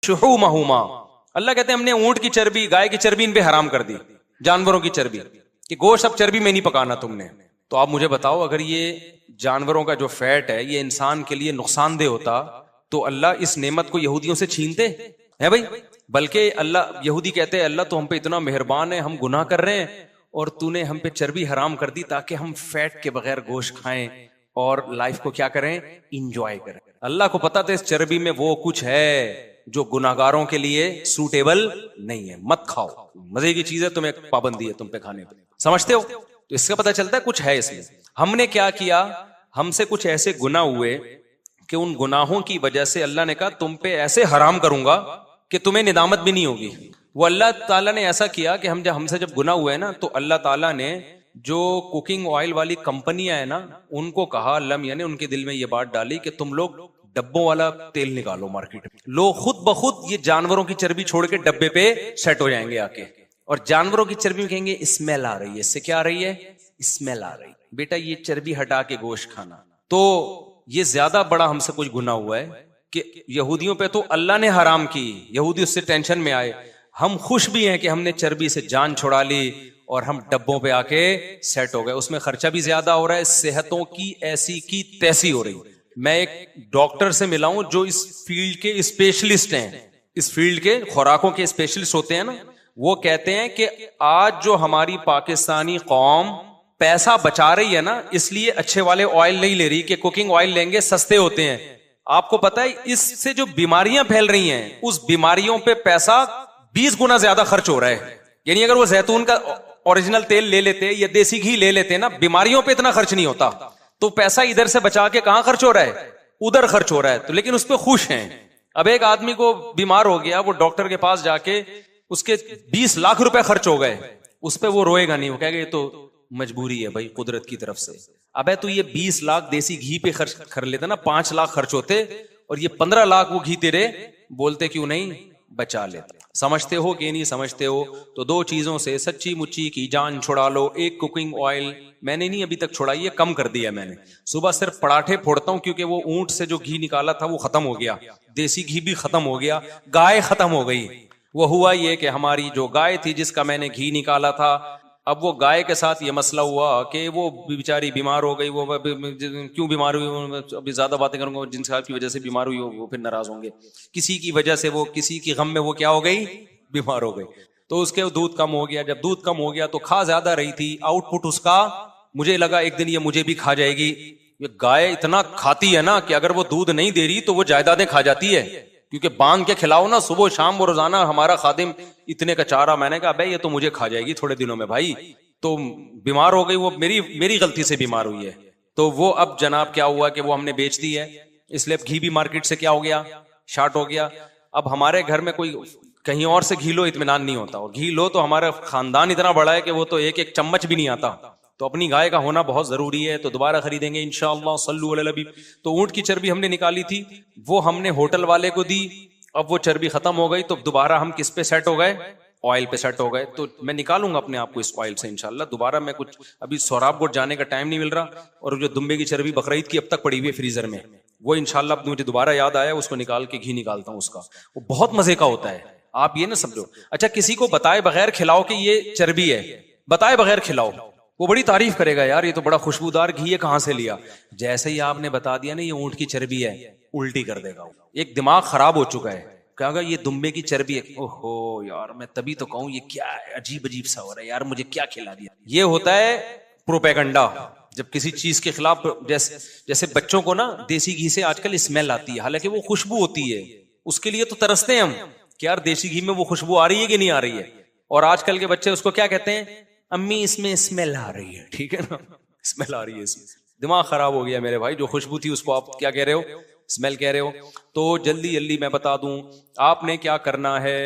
शुहूमहुमा, अल्लाह कहते हैं हमने ऊंट की चर्बी, गाय की चर्बी इन पे हराम कर दी, जानवरों की चर्बी, कि गोश्त अब चर्बी में नहीं पकाना तुमने। तो आप मुझे बताओ, अगर ये जानवरों का जो फैट है ये इंसान के लिए नुकसानदेह होता तो अल्लाह इस नेमत को यहूदियों से छीनते है भाई? बल्कि अल्लाह, यहूदी कहते हैं अल्लाह तो हम पे इतना मेहरबान है, हम गुनाह कर रहे हैं और तूने हम पे चर्बी हराम कर दी ताकि हम फैट के बगैर गोश्त खाएं और लाइफ को क्या करें, इंजॉय करें। अल्लाह को पता था इस चर्बी में वो कुछ है जो गुनाहगारों के लिए सूटेबल नहीं है, मत खाओ, मजे की चीज है, तुम्हें पाबंदी है तुम पे खाने पे, समझते हो? तो इसका पता चलता है कुछ है इसमें। हमने क्या किया, हमसे कुछ ऐसे गुनाह हुए कि उन गुनाहों की वजह से अल्लाह ने कहा तुम पे ऐसे हराम करूंगा कि तुम्हें निदामत भी नहीं होगी। वो अल्लाह ताला ने ऐसा किया कि हमसे जब गुनाह हुए ना, तो अल्लाह ताला ने जो कुकिंग ऑयल वाली कंपनियां है ना, उनको कहा, अल्लाह यानी उनके दिल में ये बात डाली कि तुम लोग डब्बों वाला तेल निकालो मार्केट में, लोग खुद ब खुद ये जानवरों की चर्बी छोड़ के डब्बे पे सेट हो जाएंगे आके, और जानवरों की चर्बी में कहेंगे स्मेल आ रही है, इससे क्या आ रही है, स्मेल आ रही है, बेटा ये चर्बी हटा के गोश्त खाना। तो ये ज्यादा बड़ा हमसे कुछ गुनाह हुआ है कि यहूदियों पे तो अल्लाह ने हराम की, यहूदी उससे टेंशन में आए, हम खुश भी हैं कि हमने चर्बी से जान छुड़ा ली और हम डब्बों पे आके सेट हो गए। उसमें खर्चा भी ज्यादा हो रहा है, सेहतों की ऐसी की तैसी हो रही। मैं एक डॉक्टर से मिला हूं जो इस फील्ड के स्पेशलिस्ट हैं, इस फील्ड के खुराकों के स्पेशलिस्ट होते हैं ना, वो कहते हैं कि आज जो हमारी पाकिस्तानी कौम पैसा बचा रही है ना, इसलिए अच्छे वाले ऑयल नहीं ले रही कि कुकिंग ऑयल लेंगे सस्ते होते हैं। आपको पता है इससे जो बीमारियां फैल रही हैं, उस बीमारियों पे पैसा 20 गुना ज्यादा खर्च हो रहा है। यानी अगर वो जैतून का ओरिजिनल तेल ले लेते या देसी घी ले लेते ना, बीमारियों पे इतना खर्च नहीं होता। तो पैसा इधर से बचा के कहां खर्च हो रहा है, उधर खर्च हो रहा है। तो लेकिन उस पर खुश हैं। अब एक आदमी को बीमार हो गया, वो डॉक्टर के पास जाके उसके 20 लाख रुपए खर्च हो गए, उस पर वो रोएगा नहीं, वो कहेगा ये तो मजबूरी है भाई कुदरत की तरफ से। अबे तो ये 20 लाख देसी घी पे खर्च कर लेता ना, 5 लाख खर्च होते, और ये 15 लाख वो घी तेरे बोलते क्यों नहीं बचा लेते। समझते हो कि नहीं समझते हो? तो दो चीजों से सच्ची मुच्ची की जान छुड़ा लो। एक कुकिंग ऑयल मैंने नहीं अभी तक छुड़ाई है, कम कर दिया मैंने। सुबह सिर्फ पराठे फोड़ता हूं क्योंकि वो ऊंट से जो घी निकाला था वो खत्म हो गया, देसी घी भी खत्म हो गया, गाय खत्म हो गई। वो हुआ ये कि हमारी जो गाय थी जिसका मैंने घी निकाला था, अब वो गाय के साथ ये मसला हुआ कि वो बेचारी बीमार हो गई। वो क्यों बीमार हुई, अभी ज्यादा बातें करूंगा, जिन साहब की वजह से बीमार हुई वो फिर नाराज होंगे। किसी की वजह से वो किसी की गम में वो क्या हो गई, बीमार हो गई। तो उसके दूध कम हो गया, जब दूध कम हो गया तो खा ज्यादा रही थी, आउटपुट उसका, मुझे लगा एक दिन ये मुझे भी खा जाएगी। ये गाय इतना खाती है ना कि अगर वो दूध नहीं दे रही तो वो जायदादें खा जाती है, क्योंकि बांध के खिलाओ ना सुबह शाम, वो रोजाना हमारा खादिम इतने का चारा। मैंने कहा भाई ये तो मुझे खा जाएगी थोड़े दिनों में भाई। तो बीमार हो गई वो, मेरी गलती से बीमार हुई है। तो वो अब जनाब क्या हुआ कि वो हमने बेच दी है, इसलिए अब घी भी मार्केट से क्या हो गया, शार्ट हो गया। अब हमारे घर में कोई कहीं और से घी लो इत्मीनान नहीं होता, और घी लो तो हमारा खानदान इतना बड़ा है कि वो तो एक एक चम्मच भी नहीं आता। तो अपनी गाय का होना बहुत जरूरी है। तो दोबारा खरीदेंगे इंशाअल्लाह, सल्लु अला नबी। तो ऊंट की चर्बी हमने निकाली थी, वो हमने होटल वाले को दी। अब वो चर्बी खत्म हो गई तो दोबारा हम किस पे सेट हो गए, ऑयल पे सेट हो गए। तो मैं निकालूंगा अपने आप को इस ऑयल से इंशाल्लाह दोबारा। मैं कुछ अभी सोराबकोट जाने का टाइम नहीं मिल रहा, और जो दुम्बे की चर्बी बकरीद की अब तक पड़ी हुई है फ्रीजर में, वो इंशाल्लाह मुझे दोबारा याद आया, उसको निकाल के घी निकालता हूँ उसका, वो बहुत मजे का होता है। आप ये ना समझो, अच्छा किसी को बताए बगैर खिलाओ कि ये चर्बी है, बताए बगैर खिलाओ, वो बड़ी तारीफ करेगा, यार ये तो बड़ा खुशबूदार घी है, कहां से लिया। जैसे ही आपने बता दिया ना ये ऊंट की चर्बी है, उल्टी कर देगा। एक दिमाग खराब हो चुका है, कहेगा ये दुम्बे की चर्बी है। ओहो यार, मैं तभी तो कहूं ये क्या है, अजीब अजीब सा हो रहा है यार, मुझे क्या खिला दिया। ये होता है प्रोपेगंडा। जब किसी चीज के खिलाफ, जैसे बच्चों को ना देसी घी से आजकल स्मेल आती है, हालांकि वो खुशबू होती है, उसके लिए तो तरसते हैं हम कि यार देसी घी में वो खुशबू आ रही है कि नहीं आ रही है। और आजकल के बच्चे उसको क्या कहते हैं, अम्मी इसमें स्मेल आ रही है, ठीक है ना, स्मेल आ रही है इसमें। दिमाग खराब हो गया मेरे भाई, जो खुशबू थी उसको आप क्या कह रहे हो, स्मेल कह रहे हो। तो जल्दी जल्दी मैं बता दूं आपने क्या करना है।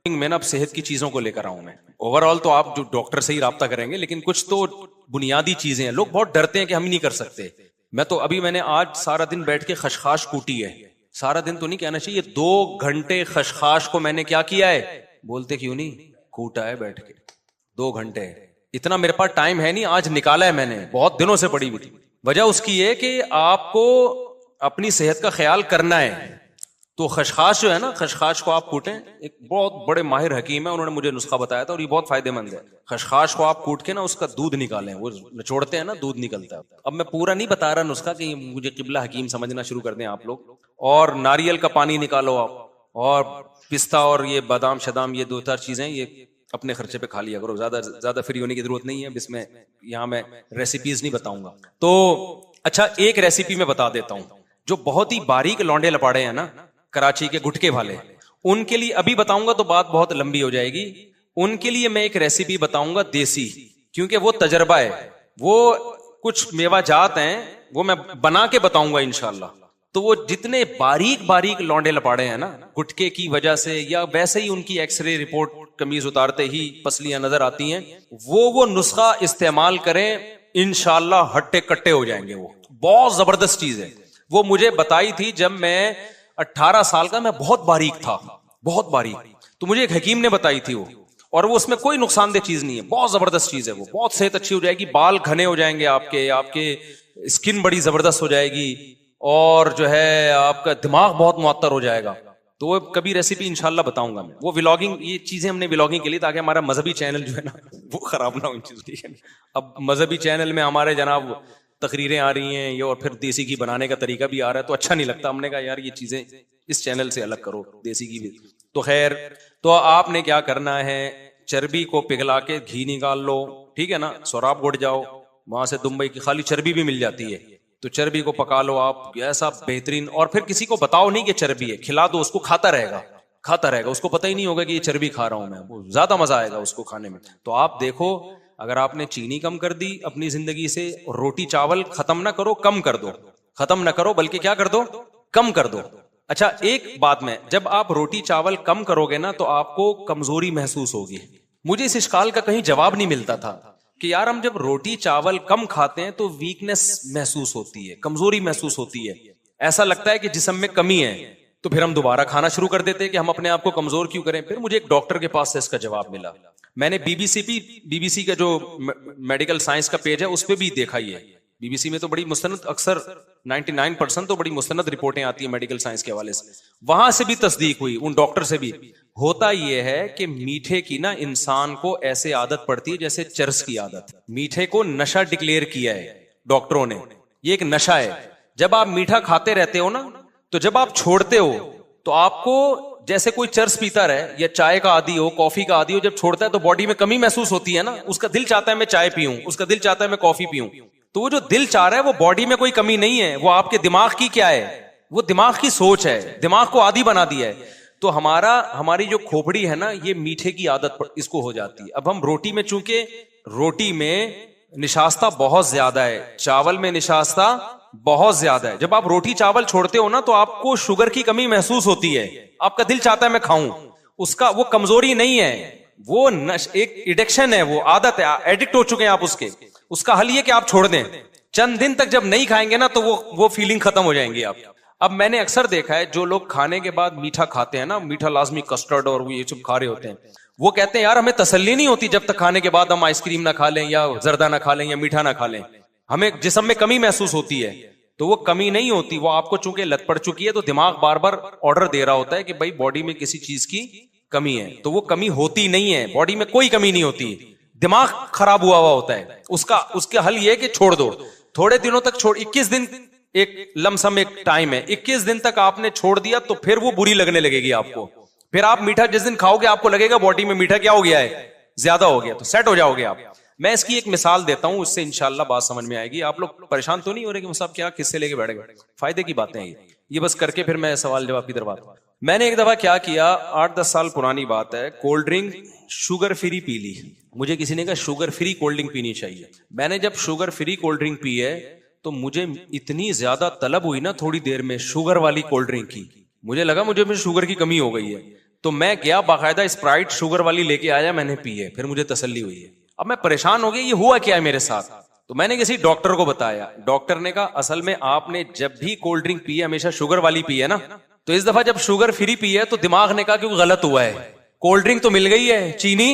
मैं ना अब सेहत की चीजों को लेकर आऊं मैं। ओवरऑल तो आप जो डॉक्टर से ही राब्ता करेंगे, लेकिन कुछ तो बुनियादी चीजें हैं। लोग बहुत डरते हैं कि हम ही नहीं कर सकते। मैं तो अभी मैंने आज सारा दिन बैठ के खशखाश कूटी है। सारा दिन तो नहीं कहना चाहिए, 2 घंटे खशखाश को मैंने क्या किया है, बोलते क्यों नहीं, कूटा है बैठ के 2 घंटे। इतना मेरे पास टाइम है नहीं, आज निकाला है मैंने, बहुत दिनों से पड़ी हुई थी। वजह उसकी है कि आपको अपनी सेहत का ख्याल करना है। तो खशखाश जो है ना, खशखाश को आप कूटें, एक बहुत बड़े माहिर हकीम है, उन्होंने मुझे नुस्खा बताया था और ये बहुत फायदेमंद है। खशखाश को आप कूट के ना उसका दूध निकालें, वो निचोड़ते हैं ना, दूध निकलता है। अब मैं पूरा नहीं बता रहा नुस्खा कि मुझे किबला हकीम समझना शुरू कर दें आप लोग। और नारियल का पानी निकालो आप, और पिस्ता और ये बादाम शदाम, ये 2-4 चीजें ये अपने खर्चे पे खा लिया करो, ज्यादा फ्री होने की जरूरत नहीं है। अब इसमें यहाँ मैं रेसिपीज नहीं बताऊंगा। तो अच्छा, एक रेसिपी मैं बता देता हूं, जो बहुत ही बारीक लौंडे लपाड़े हैं ना कराची के गुटके वाले, उनके लिए अभी बताऊंगा तो बात बहुत लंबी हो जाएगी। उनके लिए मैं एक रेसिपी बताऊंगा देसी, क्योंकि वो तजर्बा है, वो कुछ मेवा जात हैं, वो मैं बना के बताऊंगा इंशाल्लाह। तो वो जितने बारीक बारीक लौंडे लपाड़े हैं ना गुटके की वजह से, या वैसे ही उनकी एक्सरे रिपोर्ट कमीज उतारते ही पसलियां नजर आती हैं, वो नुस्खा इस्तेमाल करें, इंशाल्लाह हट्टे कट्टे हो जाएंगे। वो बहुत जबरदस्त चीज है। वो मुझे बताई थी जब मैं 18 साल का, मैं बहुत बारीक था, बहुत बारीक। तो मुझे एक हकीम ने बताई थी वो, और वो उसमें कोई नुकसानदेह चीज नहीं है, बहुत जबरदस्त चीज है वो। बहुत सेहत अच्छी हो जाएगी, बाल घने हो जाएंगे आपके स्किन बड़ी जबरदस्त हो जाएगी, और जो है आपका दिमाग बहुत मुअत्तर हो जाएगा। तो वो कभी रेसिपी इंशाल्लाह बताऊंगा मैं। वो व्लॉगिंग, ये चीजें हमने व्लॉगिंग के लिए, ताकि हमारा मजहबी चैनल जो है ना वो खराब ना हो इन चीजों के। अब मजहबी चैनल में हमारे जनाब तकरीरें आ रही हैं ये, और फिर देसी घी बनाने का तरीका भी आ रहा है, तो अच्छा नहीं लगता। हमने कहा यार ये चीजें इस चैनल से अलग करो, देसी घी भी। तो खैर, तो आपने क्या करना है, चर्बी को पिघला के घी निकाल लो, ठीक है ना। सोराबगढ़ जाओ, वहां से दुबई की खाली चर्बी भी मिल जाती है, तो चर्बी को पका लो आप, ऐसा बेहतरीन। और फिर किसी को बताओ नहीं कि चर्बी है, खिला दो उसको, खाता रहेगा, उसको पता ही नहीं होगा कि ये चर्बी खा रहा हूं मैं, वो ज्यादा मजा आएगा उसको खाने में। तो आप देखो, अगर आपने चीनी कम कर दी अपनी जिंदगी से, रोटी चावल खत्म ना करो, कम कर दो, खत्म ना करो बल्कि क्या कर दो, कम कर दो। अच्छा, एक बात में, जब आप रोटी चावल कम करोगे ना तो आपको कमजोरी महसूस होगी। मुझे इस इश्काल का कहीं जवाब नहीं मिलता था कि यार हम जब रोटी चावल कम खाते हैं तो वीकनेस महसूस होती है, कमजोरी महसूस होती है, ऐसा लगता है कि जिस्म में कमी है। तो फिर हम दोबारा खाना शुरू कर देते हैं कि हम अपने आप को कमजोर क्यों करें। फिर मुझे एक डॉक्टर के पास से इसका जवाब मिला। मैंने बीबीसी का जो मेडिकल साइंस का पेज है उस पर भी देखा ही है। बीबीसी में तो बड़ी मुस्तनद, अक्सर 99% तो बड़ी मुस्तनद रिपोर्टें आती है मेडिकल साइंस के हवाले से। वहां से भी तस्दीक हुई, उन डॉक्टर से भी। होता यह है कि मीठे की ना इंसान को ऐसे आदत पड़ती है जैसे चरस की आदत। मीठे को नशा डिक्लेयर किया है डॉक्टरों ने, ये एक नशा है। जब आप मीठा खाते रहते हो ना, तो जब आप छोड़ते हो तो आपको जैसे कोई चरस पीता रहे, या चाय का आदी हो, कॉफी का आदी हो, जब छोड़ता है तो बॉडी में कमी महसूस होती है ना। उसका दिल चाहता है मैं चाय पीऊं, उसका दिल चाहता है मैं कॉफी पीऊं। तो वो जो दिल चाह रहा है वो बॉडी में कोई कमी नहीं है, वो आपके दिमाग की क्या है, वो दिमाग की सोच है, दिमाग को आदी बना दिया है। तो हमारी जो खोपड़ी है ना, ये मीठे की आदत इसको हो जाती है। अब हम रोटी में, चूंकि रोटी में निशास्ता बहुत ज्यादा है, चावल में निशास्ता बहुत ज्यादा है। जब आप रोटी चावल छोड़ते हो ना तो आपको शुगर की कमी महसूस होती है, आपका दिल चाहता है मैं खाऊं। उसका वो कमजोरी नहीं है, वो एक एडिक्शन है, वो आदत है, एडिक्ट हो चुके हैं आप उसके। उसका हल ये कि आप छोड़ दें। चंद दिन तक जब नहीं खाएंगे ना तो वो फीलिंग खत्म हो जाएंगी आप। अब मैंने अक्सर देखा है जो लोग खाने के बाद मीठा खाते हैं ना, मीठा लाजमी कस्टर्ड और ये सब खा रहे होते हैं, वो कहते हैं यार हमें तसल्ली नहीं होती जब तक खाने के बाद हम आइसक्रीम ना खा लें, या जर्दा ना खा लें, या मीठा ना खा लें, हमें जिस्म में कमी महसूस होती है। तो वो कमी नहीं होती, वो आपको चूंकि लत पड़ चुकी है तो दिमाग बार बार ऑर्डर दे रहा होता है कि भाई बॉडी में किसी चीज की कमी है। तो वो कमी होती नहीं है, बॉडी में कोई कमी नहीं होती, दिमाग खराब हुआ होता है। उसका हल ये है कि छोड़ दो, थोड़े दिनों तक छोड़। 21 दिन एक लमसम एक टाइम है, 21 दिन तक आपने छोड़ दिया तो फिर वो बुरी लगने लगेगी आपको। फिर आप मीठा जिस दिन खाओगे आपको लगेगा बॉडी में मीठा क्या हो गया है, ज्यादा हो गया, तो सेट हो जाओगे आप। मैं इसकी एक मिसाल देता हूं, उससे इंशाल्लाह बात समझ में आएगी। आप लोग परेशान तो नहीं हो रहे कि मुझे क्या किससे लेके बैठ गए, फायदे की बातें हैं ये बस करके फिर मैं सवाल जवाब की तरफ आता हूं। मैंने एक दफा क्या किया, 8-10 साल पुरानी बात है, कोल्ड ड्रिंक शुगर फ्री पी ली। मुझे किसी ने कहा शुगर फ्री कोल्ड ड्रिंक पीनी चाहिए। मैंने जब sugar free cold drink P है तो मुझे इतनी ज्यादा तलब हुई ना थोड़ी देर में शुगर वाली कोल्ड ड्रिंक की, मुझे लगा मुझे शुगर की कमी हो गई है। तो मैं गया बाकायदा स्प्राइट शुगर वाली लेके आया, मैंने पी है, फिर मुझे तसल्ली हुई है। अब मैं परेशान हो गया, ये हुआ क्या है मेरे साथ। तो मैंने किसी डॉक्टर को बताया, डॉक्टर ने कहा असल में आपने जब भी कोल्ड ड्रिंक पी है हमेशा शुगर वाली पी है ना, तो इस दफा जब शुगर फ्री पी है तो दिमाग ने कहा क्यों गलत हुआ है, कोल्ड ड्रिंक तो मिल गई है, चीनी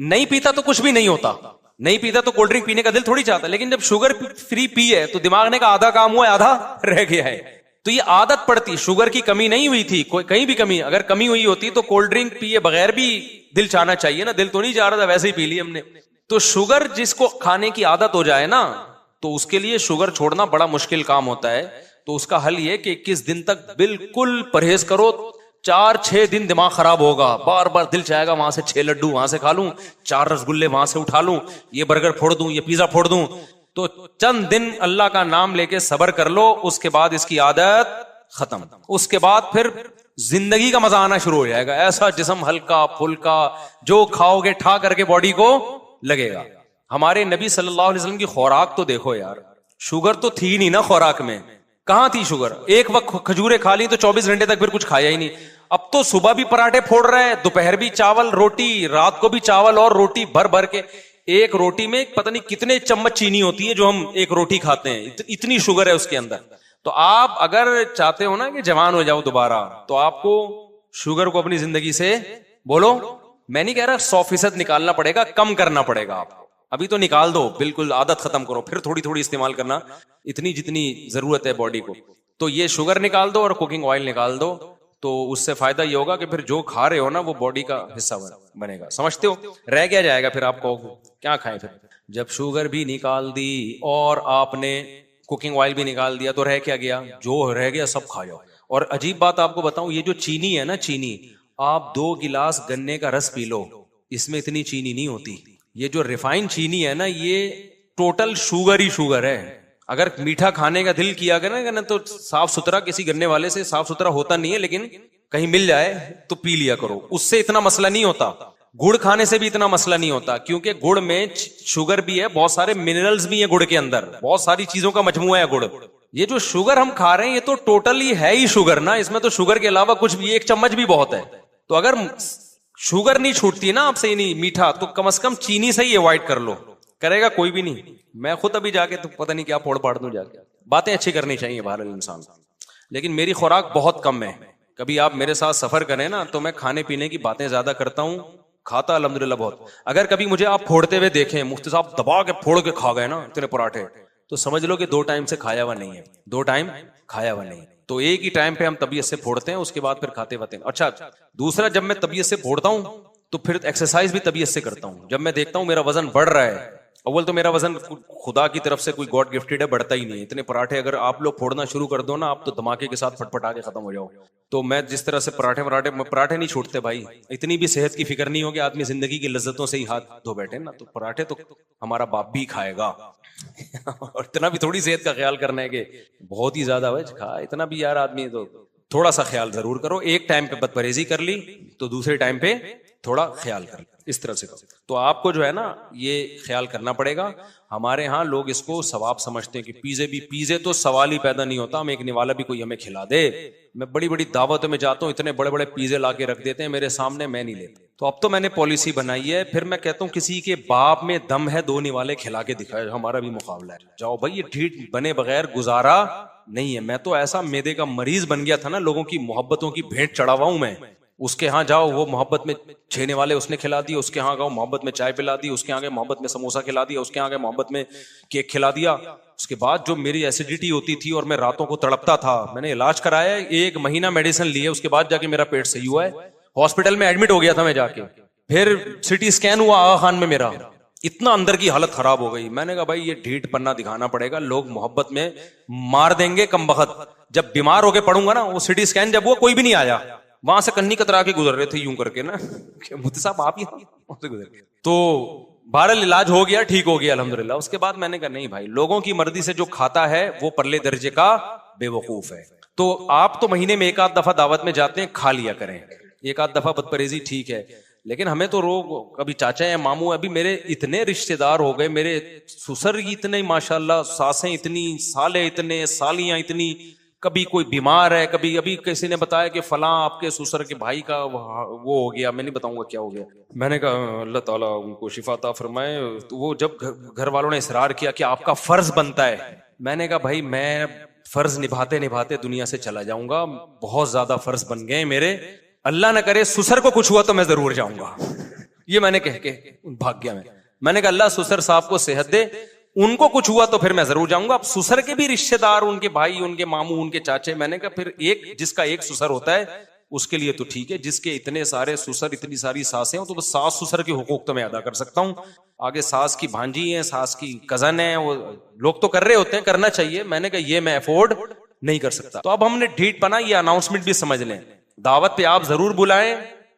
नहीं पीता तो कुछ भी नहीं होता, नहीं पीता तो कोल्ड ड्रिंक पीने का दिल थोड़ी चाहता, लेकिन जब शुगर फ्री पी है तो दिमाग ने कहा आधा काम हुआ है आधा रह गया है। तो ये आदत पड़ती, शुगर की कमी नहीं हुई थी, कोई कहीं भी कमी, अगर कमी हुई होती तो कोल्ड ड्रिंक पिए बगैर भी दिल चाहना चाहिए ना, दिल तो नहीं चाह रहा था, वैसे ही पी ली हमने। तो शुगर जिसको खाने की आदत हो जाए ना, तो उसके लिए शुगर छोड़ना बड़ा मुश्किल काम होता है। तो उसका हल ये कि 21 दिन तक बिल्कुल परहेज करो। 4-6 दिन दिमाग खराब होगा, बार बार दिल चाहेगा वहां से 6 लड्डू वहां से खा लूं, 4 रसगुल्ले वहां से उठा लूं, ये बर्गर फोड़ दूं, ये पिज्जा फोड़ दूं। तो चंद दिन अल्लाह का नाम लेके सब्र कर लो, उसके बाद इसकी आदत खत्म। उसके बाद फिर जिंदगी का मजा आना शुरू हो जाएगा। ऐसा जिस्म हल्का फुल्का, जो खाओगे ठा करके बॉडी को लगेगा। हमारे नबी सल्लल्लाहु अलैहि वसल्लम की खुराक तो देखो यार, शुगर तो थी नहीं ना खुराक में, कहां थी शुगर? एक वक्त खजूरें खा ली तो 24 घंटे तक फिर कुछ खाया ही नहीं। अब तो सुबह भी पराठे फोड़ रहे हैं, दोपहर भी चावल रोटी, रात को भी चावल और रोटी भर भर के। एक रोटी में पता नहीं कितने चम्मच चीनी होती है जो हम एक रोटी खाते हैं, इतनी शुगर है उसके अंदर। तो आप अगर चाहते हो ना कि जवान हो जाओ दोबारा, तो आपको शुगर को अपनी जिंदगी से, बोलो, मैं नहीं कह रहा 100% निकालना पड़ेगा, कम करना पड़ेगा आपको। अभी तो निकाल दो, बिल्कुल आदत खत्म करो, फिर थोड़ी थोड़ी इस्तेमाल करना, इतनी जितनी जरूरत है बॉडी को। तो ये शुगर निकाल दो और कुकिंग ऑयल निकाल दो, तो उससे फायदा ये होगा कि फिर जो खा रहे हो ना वो बॉडी का हिस्सा बनेगा। समझते हो? रह क्या जाएगा फिर? आपको क्या खाएं फिर? जब शुगर भी निकाल दी और आपने कुकिंग ऑयल भी निकाल दिया, तो रह क्या गया? जो रह गया सब खा जाओ। और अजीब बात आपको बताऊं, ये जो चीनी है ना, चीनी, आप 2 गिलास गन्ने का रस पी लो, इसमें इतनी चीनी नहीं होती। ये जो रिफाइंड चीनी है ना, ये टोटल शुगर ही शुगर है। अगर मीठा खाने का दिल किया करे ना, तो साफ सुथरा किसी गन्ने वाले से, साफ सुथरा होता नहीं है लेकिन कहीं मिल जाए तो पी लिया करो, उससे इतना मसला नहीं होता। गुड़ खाने से भी इतना मसला नहीं होता, क्योंकि गुड़ में शुगर भी है, बहुत सारे मिनरल्स भी है गुड़ के अंदर, बहुत सारी चीजों का मजमुआ है गुड़। ये जो शुगर हम खा रहे हैं, ये तो टोटली है ही शुगर ना, इसमें तो शुगर के अलावा कुछ भी, 1 चम्मच भी बहुत है। तो अगर शुगर नहीं छूटती ना आपसे, नहीं मीठा, तो कम से कम चीनी से ही अवॉइड कर लो। करेगा कोई भी नहीं। मैं खुद अभी जाके तो पता नहीं क्या फोड़ पाड़ दूं जाके। बातें अच्छी करनी चाहिए बहरहाल इंसान, लेकिन मेरी खुराक बहुत कम है। कभी आप मेरे साथ सफर करें ना, तो मैं खाने पीने की बातें ज्यादा करता हूं, खाता अल्हम्दुलिल्लाह बहुत। अगर कभी मुझे आप फोड़ते हुए देखें, मुफ्ती साहब दबा के फोड़ के खा गए ना इतने पराठे, तो समझ लो कि 2 टाइम से खाया हुआ नहीं है, 2 टाइम खाया हुआ नहीं है। तो एक ही टाइम पे हम तबीयत से फोड़ते हैं, उसके बाद फिर खाते वाते हैं। अच्छा, दूसरा, जब मैं तबीयत से फोड़ता हूं तो फिर एक्सरसाइज भी तबीयत से करता हूं। जब मैं देखता हूं मेरा वजन बढ़ रहा है, अव्वल तो मेरा वजन खुदा की तरफ से कोई गॉड गिफ्टेड है, बढ़ता ही नहीं है। इतने पराठे अगर आप लोग फोड़ना शुरू कर दो ना, आप तो धमाके के साथ फटफटा के खत्म हो जाओ। तो मैं जिस तरह से पराठे नहीं छूटते भाई। इतनी भी सेहत की फिक्र नहीं होगी, आदमी जिंदगी की लज्जतों से ही हाथ धो बैठे ना, तो पराठे तो हमारा बाप भी खाएगा। और इतना भी थोड़ी सेहत का ख्याल करना है कि बहुत ही ज्यादा वेज खा, इतना भी यार आदमी तो थोड़ा सा ख्याल जरूर करो। एक टाइम पे बदपरहेजी कर ली तो दूसरे टाइम पे थोड़ा ख्याल कर ली, इस तरह से करो। तो आपको जो है ना ये ख्याल करना पड़ेगा। हमारे यहाँ लोग इसको सवाब समझते हैं कि पिज़्ज़े तो सवाल ही पैदा नहीं होता, हम एक निवाला भी कोई हमें खिला दे। मैं बड़ी बड़ी दावतों में जाता हूँ, इतने बड़े बड़े पिज़्ज़े ला के रख देते हैं मेरे सामने, मैं नहीं लेता। तो अब तो मैंने पॉलिसी बनाई है, फिर मैं कहता हूँ किसी के बाप में दम है 2 निवाले खिला के दिखाए, हमारा भी मुकाबला है। जाओ भाई, ये ढीठ बने बगैर गुजारा नहीं है। मैं तो ऐसा मैदे का मरीज बन गया था ना, लोगों की मोहब्बतों की भेंट चढ़ावा हूं मैं। उसके यहाँ जाओ, वो मोहब्बत में 6 निवाले उसने खिला दिए, उसके यहाँ गए मोहब्बत में चाय पिला दी, उसके यहाँ गए मोहब्बत में समोसा खिला दिया, उसके यहाँ गए मोहब्बत में केक खिला दिया। उसके बाद जो मेरी एसिडिटी होती थी और मैं रातों को तड़पता था, मैंने इलाज कराया, 1 महीना मेडिसिन लिए, उसके बाद जाके मेरा पेट सही हुआ है। हॉस्पिटल में एडमिट हो गया था मैं जाके, फिर सिटी स्कैन हुआ आगा खान में मेरा, इतना अंदर की हालत खराब हो गई। मैंने कहा भाई ये ढीठ पन्ना दिखाना पड़ेगा, लोग मोहब्बत में मार देंगे कम बखत। जब बीमार होके पड़ूंगा ना, वो सिटी स्कैन जब हुआ कोई भी नहीं आया, वहां से कन्नी कतरा के गुजर रहे थे यूं करके ना, मुफ्ती साहब आप ही से गुजर गए। तो बहरहाल इलाज हो गया, ठीक हो गया अल्हम्दुलिल्लाह। उसके बाद मैंने कहा नहीं भाई, लोगों की मर्जी से जो खाता है वो परले दर्जे का बेवकूफ है। तो आप तो महीने में 1 आध दफा दावत में जाते हैं, खा लिया करें 1 आध दफा बदपरहेजी ठीक है, लेकिन हमें तो रोग, कभी चाचा या मामू, अभी मेरे इतने रिश्तेदार हो गए, मेरे ससुर इतने माशाल्लाह, सासें इतनी, साले इतने, सालियां इतनी, कभी कोई बीमार है, कभी अभी किसी ने बताया कि फलां आपके ससुर के भाई का वो हो गया, मैं नहीं बताऊंगा क्या हो गया। मैंने कहा अल्लाह ताला उनको शिफा अता फरमाए। तो वो जब घर वालों ने इसरार किया कि आपका फर्ज बनता है, मैंने कहा भाई मैं फर्ज निभाते निभाते दुनिया से चला जाऊंगा, बहुत ज्यादा फर्ज बन गए मेरे, अल्लाह न करे ससुर को कुछ हुआ तो मैं जरूर जाऊंगा। ये मैंने कह के भाग गया। मैंने कहा अल्लाह ससुर साहब को सेहत दे, उनको कुछ हुआ तो फिर मैं जरूर जाऊंगा। अब ससुर के भी रिश्तेदार, उनके भाई, उनके मामू, उनके चाचे, मैंने कहा फिर एक जिसका एक ससुर होता है उसके लिए तो ठीक है, जिसके इतने सारे ससुर, इतनी सारी सासें हो, तो बस सास ससुर के हुकूक तो मैं अदा कर सकता हूँ। आगे सास की भांजी है, सास की कजन है, वो लोग तो कर रहे होते हैं, करना चाहिए। मैंने कहा ये मैं अफोर्ड नहीं कर सकता। तो अब हमने ढीठ पना, ये अनाउंसमेंट भी समझ लें, दावत पे आप जरूर बुलाएं,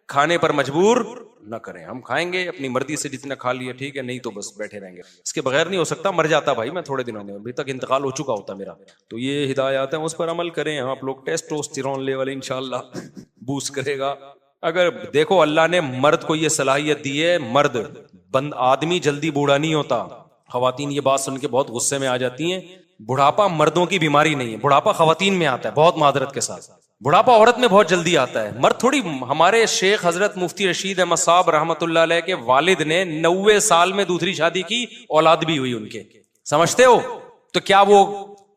खाने पर मजबूर न करें। हम खाएंगे अपनी मर्जी से, जितना खा लिया ठीक है, नहीं तो बस बैठे रहेंगे। इसके बगैर नहीं हो सकता, मर जाता भाई मैं थोड़े दिनों में, अभी तक इंतकाल हो चुका होता मेरा। तो ये हिदायत है, उस पर अमल करें आप लोग। टेस्टोस्टेरोन लेवल इंशाल्लाह बूस्ट करेगा। अगर देखो अल्लाह ने मर्द को ये सलाहियत दी है, मर्द आदमी जल्दी बूढ़ा नहीं होता। खवातीन ये बात सुन के बहुत गुस्से में आ जाती हैं। बुढ़ापा मर्दों की बीमारी नहीं है, बुढ़ापा खवातीन में आता है, बहुत मादरत के साथ। बुढ़ापा औरत में बहुत जल्दी आता है, मर्द थोड़ी। हमारे शेख हजरत मुफ्ती रशीद अहमद साहब रहमतुल्लाह अलैह के वालिद ने 90 साल में दूसरी शादी की, औलाद भी हुई उनके। समझते हो? तो क्या वो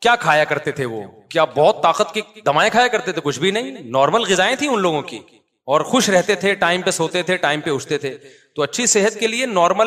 क्या खाया करते थे? वो क्या बहुत ताकत की दवाएं खाया करते थे? कुछ भी नहीं, नॉर्मल ग़िज़ाएं थी उन लोगों की, और खुश रहते थे, टाइम पे सोते थे, टाइम पे उठते थे। तो अच्छी सेहत के लिए नॉर्मल